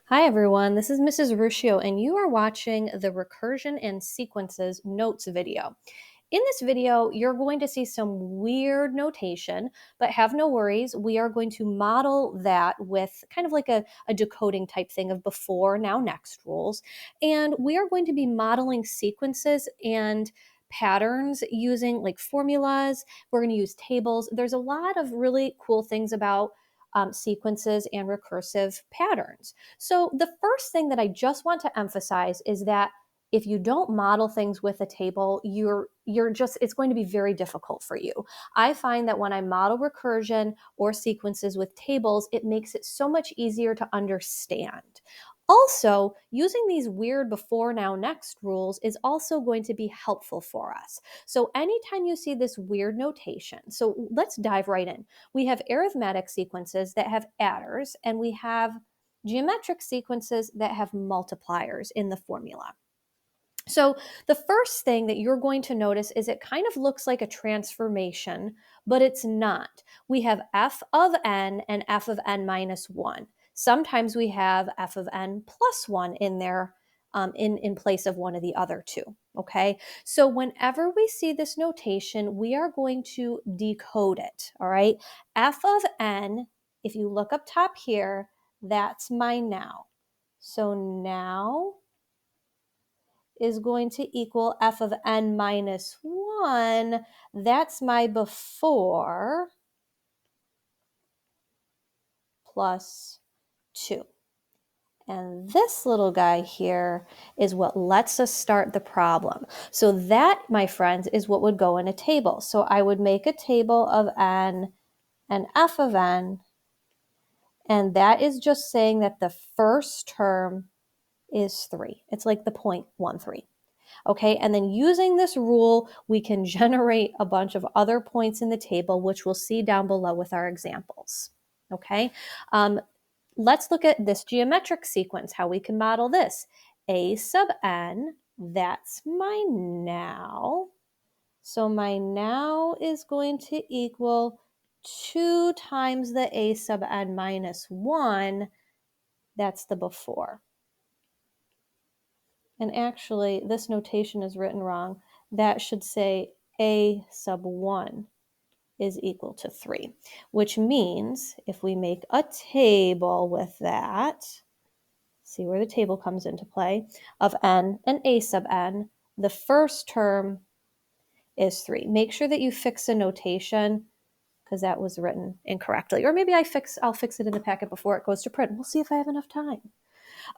Hi everyone, this is Mrs. Ruscio and you are watching the Recursion and Sequences notes video. In this video, you're going to see some weird notation, but have no worries. We are going to model that with kind of like a decoding type thing of before, now, next rules. And we are going to be modeling sequences and patterns using like formulas. We're going to use tables. There's a lot of really cool things about sequences and recursive patterns. So the first thing that I just want to emphasize is that if you don't model things with a table, it's going to be very difficult for you. I find that when I model recursion or sequences with tables, it makes it so much easier to understand. Also, using these weird before, now, next rules is also going to be helpful for us. So anytime you see this weird notation, so let's dive right in. We have arithmetic sequences that have adders, and we have geometric sequences that have multipliers in the formula. So the first thing that you're going to notice is it kind of looks like a transformation, but it's not. We have f of n and f of n minus 1. Sometimes we have f of n plus 1 in there in place of one of the other two, okay? So whenever we see this notation, we are going to decode it, all right? F of n, if you look up top here, that's my now. So now is going to equal f of n minus 1. That's my before plus 2. And this little guy here is what lets us start the problem. So that, my friends, is what would go in a table. So I would make a table of n and f of n, and that is just saying that the first term is 3. It's like the 0.13. Okay, and then using this rule, we can generate a bunch of other points in the table, which we'll see down below with our examples. Okay, let's look at this geometric sequence, how we can model this. A sub n, that's my now. So my now is going to equal 2 times the a sub n minus 1. That's the before. And actually, this notation is written wrong. That should say a sub 1 is equal to 3, which means if we make a table with that, see where the table comes into play, of n and a sub n, the first term is 3. Make sure that you fix a notation because that was written incorrectly. Or maybe I'll fix it in the packet before it goes to print. We'll see if I have enough time.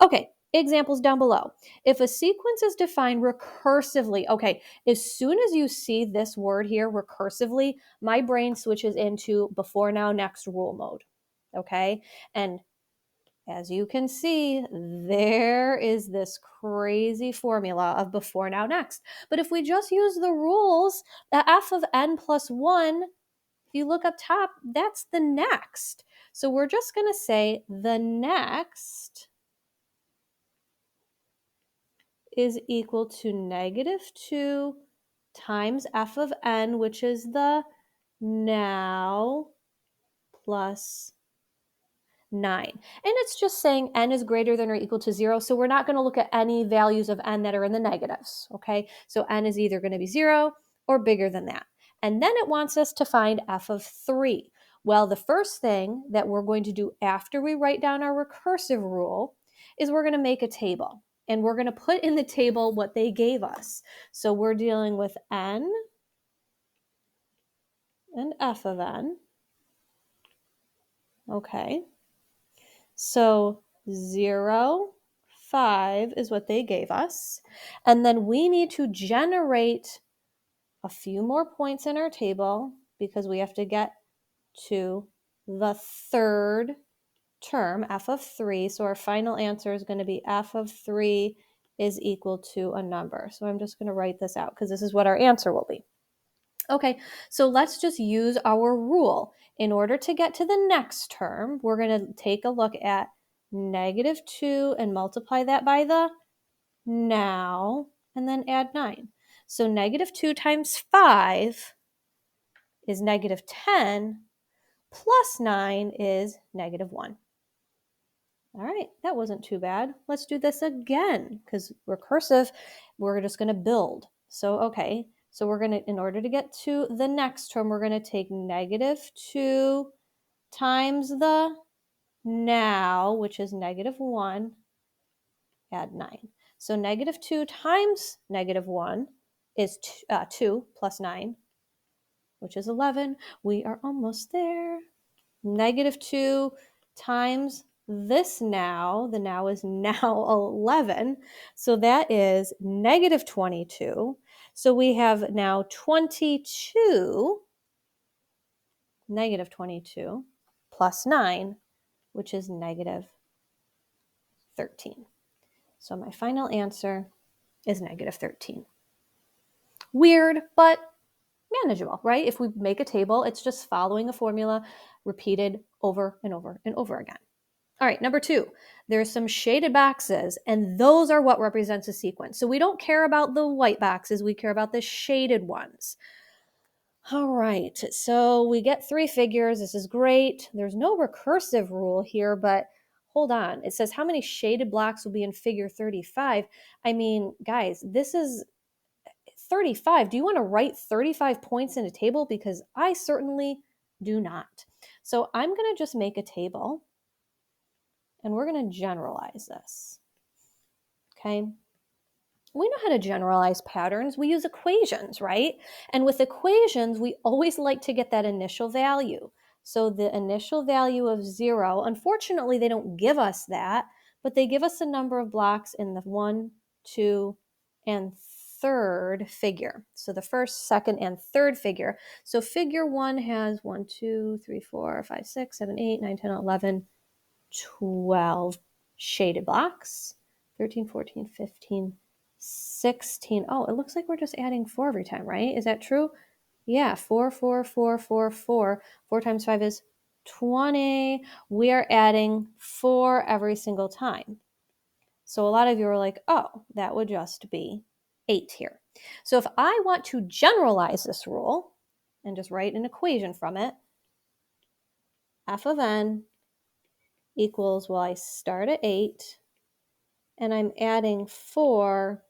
Okay, examples down below. If a sequence is defined recursively, okay, as soon as you see this word here, recursively, my brain switches into before, now, next rule mode, okay? And as you can see, there is this crazy formula of before, now, next. But if we just use the rules, the f of n plus 1, if you look up top, that's the next. So we're just going to say the next is equal to negative 2 times f of n, which is the now, plus 9. And it's just saying n is greater than or equal to 0, so we're not going to look at any values of n that are in the negatives, okay? So n is either going to be 0 or bigger than that. And then it wants us to find f of 3. Well, the first thing that we're going to do after we write down our recursive rule is we're going to make a table. And we're going to put in the table what they gave us. So we're dealing with n and f of n. Okay. So 0, 5 is what they gave us. And then we need to generate a few more points in our table because we have to get to the third term, f of 3. So our final answer is going to be f of 3 is equal to a number. So I'm just going to write this out because this is what our answer will be. Okay, so let's just use our rule. In order to get to the next term, we're going to take a look at negative 2 and multiply that by the now, and then add 9. So negative 2 times 5 is negative 10, plus 9 is negative 1. All right, that wasn't too bad. Let's do this again because recursive, we're just going to build. So, okay, so we're going to, in order to get to the next term, we're going to take -2 times the now, which is -1, add 9. So -2 times -1 is 2 plus 9, which is 11. We are almost there. -2 times this now, the now is now 11. So that is -22. So we have now 22, -22 plus 9, which is -13. So my final answer is -13. Weird, but manageable, right? If we make a table, it's just following a formula repeated over and over and over again. All right, number 2, there's some shaded boxes, and those are what represents a sequence. So we don't care about the white boxes, we care about the shaded ones. All right, so we get 3 figures. This is great. There's no recursive rule here, but hold on. It says how many shaded blocks will be in figure 35. I mean, guys, this is 35. Do you want to write 35 points in a table? Because I certainly do not. So I'm going to just make a table, and we're going to generalize this. Okay. We know how to generalize patterns. We use equations, right? And with equations, we always like to get that initial value. So the initial value of 0, unfortunately, they don't give us that, but they give us a number of blocks in the 1, 2, and third figure. So the first, second, and third figure. So figure 1 has 1, 2, 3, 4, 5, 6, 7, 8, 9, 10, 11, 12 shaded blocks. 13, 14, 15, 16. Oh, it looks like we're just adding 4 every time, right? Is that true? Yeah, 4, 4, 4, 4, 4. 4 times 5 is 20. We are adding 4 every single time. So a lot of you are like, oh, that would just be 8 here. So if I want to generalize this rule and just write an equation from it, f of n equals, well, I start at 8, and I'm adding 4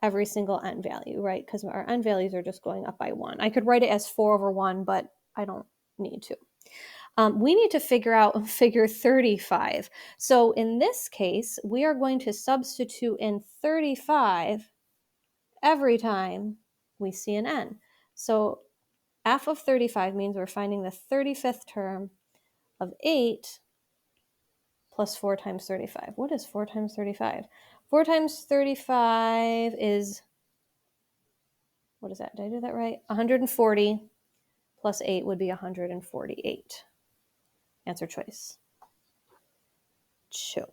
every single n value, right? Because our n values are just going up by 1. I could write it as 4 over 1, but I don't need to. We need to figure out figure 35. So in this case, we are going to substitute in 35 every time we see an n. So f of 35 means we're finding the 35th term of 8 plus 4 times 35. What is 4 times 35? 4 times 35 is, what is that? Did I do that right? 140 plus 8 would be 148. Answer choice 2.